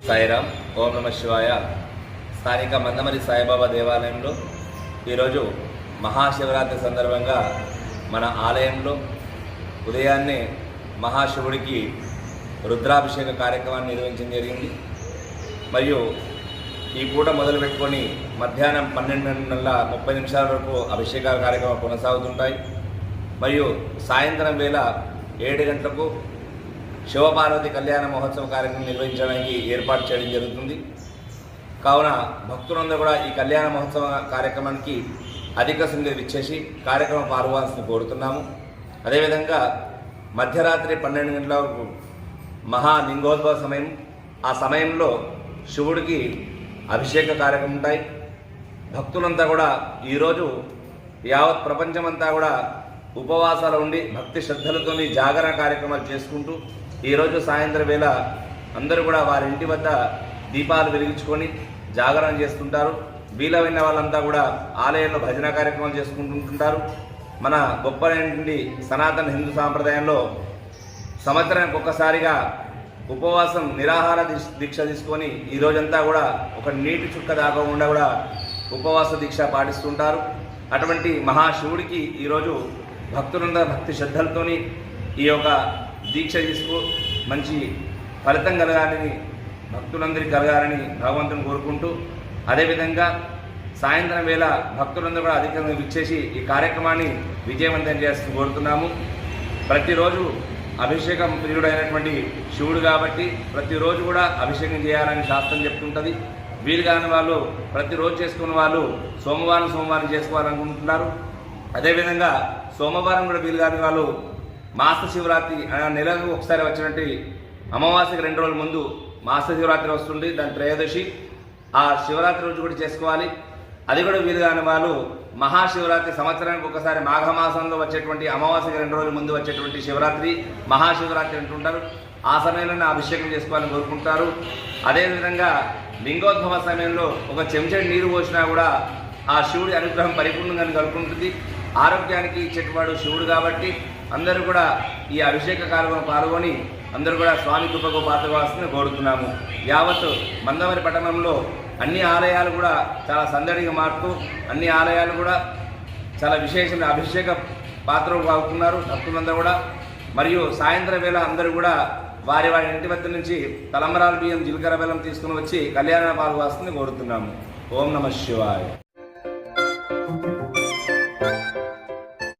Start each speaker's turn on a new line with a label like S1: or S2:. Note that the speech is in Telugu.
S1: సాయిరామ్. ఓం నమ శివాయ. స్థానిక మందమరి సాయిబాబా దేవాలయంలో ఈరోజు మహాశివరాత్రి సందర్భంగా మన ఆలయంలో ఉదయాన్నే మహాశివుడికి రుద్రాభిషేక కార్యక్రమాన్ని నిర్వహించడం జరిగింది. మరియు ఈ పూట మొదలుపెట్టుకొని మధ్యాహ్నం 12:30 వరకు అభిషేకాల కార్యక్రమాలు కొనసాగుతుంటాయి. మరియు సాయంత్రం వేళ 7 గంటలకు శివపార్వతి కళ్యాణ మహోత్సవ కార్యక్రమం నిర్వహించడానికి ఏర్పాటు చేయడం జరుగుతుంది. కావున భక్తులందరూ కూడా ఈ కళ్యాణ మహోత్సవ కార్యక్రమానికి అధిక సంఖ్యలో విచ్చేసి కార్యక్రమం పాల్గొనాల్సింది కోరుతున్నాము. అదేవిధంగా మధ్యరాత్రి 12 గంటల వరకు మహాలింగోద్భవ సమయం. ఆ సమయంలో శివుడికి అభిషేక కార్యక్రమం ఉంటాయి. భక్తులంతా కూడా ఈరోజు యావత్ ప్రపంచమంతా కూడా ఉపవాసాలు ఉండి భక్తి శ్రద్ధలతో జాగరణ కార్యక్రమాలు చేసుకుంటూ ఈరోజు సాయంత్రం వేళ అందరూ కూడా వారి ఇంటి వద్ద దీపాలు వెలిగించుకొని జాగరణ చేస్తుంటారు. వీలైన వాళ్ళంతా కూడా ఆలయంలో భజన కార్యక్రమాలు చేసుకుంటుంటారు. మన గొప్పనైనటువంటి సనాతన హిందూ సాంప్రదాయంలో సంవత్సరానికి ఒక్కసారిగా ఉపవాసం నిరాహార దీక్ష తీసుకొని ఈ రోజంతా కూడా ఒక నీటి చుక్క దాగకుండా కూడా ఉపవాస దీక్ష పాటిస్తుంటారు. అటువంటి మహాశివుడికి ఈరోజు భక్తులందరూ భక్తి శ్రద్ధలతోని ఈ యొక్క దీక్ష తీసుకు మంచి ఫలితం కలగాలని భక్తులందరికీ కలగాలని భగవంతుని కోరుకుంటూ, అదేవిధంగా సాయంత్రం వేళ భక్తులందరూ కూడా అధికంగా విచ్చేసి ఈ కార్యక్రమాన్ని విజయవంతం చేస్తూ కోరుతున్నాము. ప్రతిరోజు అభిషేకం ప్రియుడైనటువంటి శివుడు కాబట్టి ప్రతిరోజు కూడా అభిషేకం చేయాలని శాస్త్రం చెప్తుంటుంది. వీలు కాని వాళ్ళు ప్రతిరోజు చేసుకున్న వాళ్ళు సోమవారం చేసుకోవాలనుకుంటున్నారు. అదేవిధంగా సోమవారం కూడా వీలు కాని వాళ్ళు మాస శివరాత్రి నెలకు ఒకసారి వచ్చినట్టు అమావాస్యకి 2 రోజుల ముందు మాస శివరాత్రి వస్తుంది. దాని త్రయోదశి ఆ శివరాత్రి రోజు కూడా చేసుకోవాలి. అది కూడా వీలు కాని వాళ్ళు మహాశివరాత్రి సంవత్సరానికి ఒకసారి మాఘమాసంలో వచ్చేటువంటి అమావాస్యకి 2 రోజుల ముందు వచ్చేటువంటి శివరాత్రి మహాశివరాత్రి అంటుంటారు. ఆ సమయంలోనే అభిషేకం చేసుకోవాలని కోరుకుంటారు. అదేవిధంగా లింగోద్భవ సమయంలో ఒక చెంచాడు నీరు పోసినా కూడా ఆ శివుడి అనుగ్రహం పరిపూర్ణంగా కలుగుతుంటుంది. ఆరోగ్యానికి ఇచ్చేటవాడు శివుడు కాబట్టి అందరూ కూడా ఈ అభిషేక కార్యక్రమం పాల్గొని అందరూ కూడా స్వామి కృపకు పాత్రవాల్సిందని కోరుతున్నాము. యావత్ మందమరి పట్టణంలో అన్ని ఆలయాలు కూడా చాలా సందడిగా మారుతూ అన్ని ఆలయాలు కూడా చాలా విశేషమైన అభిషేక పాత్రలు అవుతున్నారు భక్తులందరూ కూడా. మరియు సాయంత్రం వేళ అందరూ కూడా వారి ఇంటి వద్ద నుంచి తలంబరాల బియ్యం జీలకర్ర బెల్లం తీసుకుని వచ్చి కళ్యాణ పాల్గొవాల్సిందని కోరుతున్నాము. ఓం నమ శివాయ.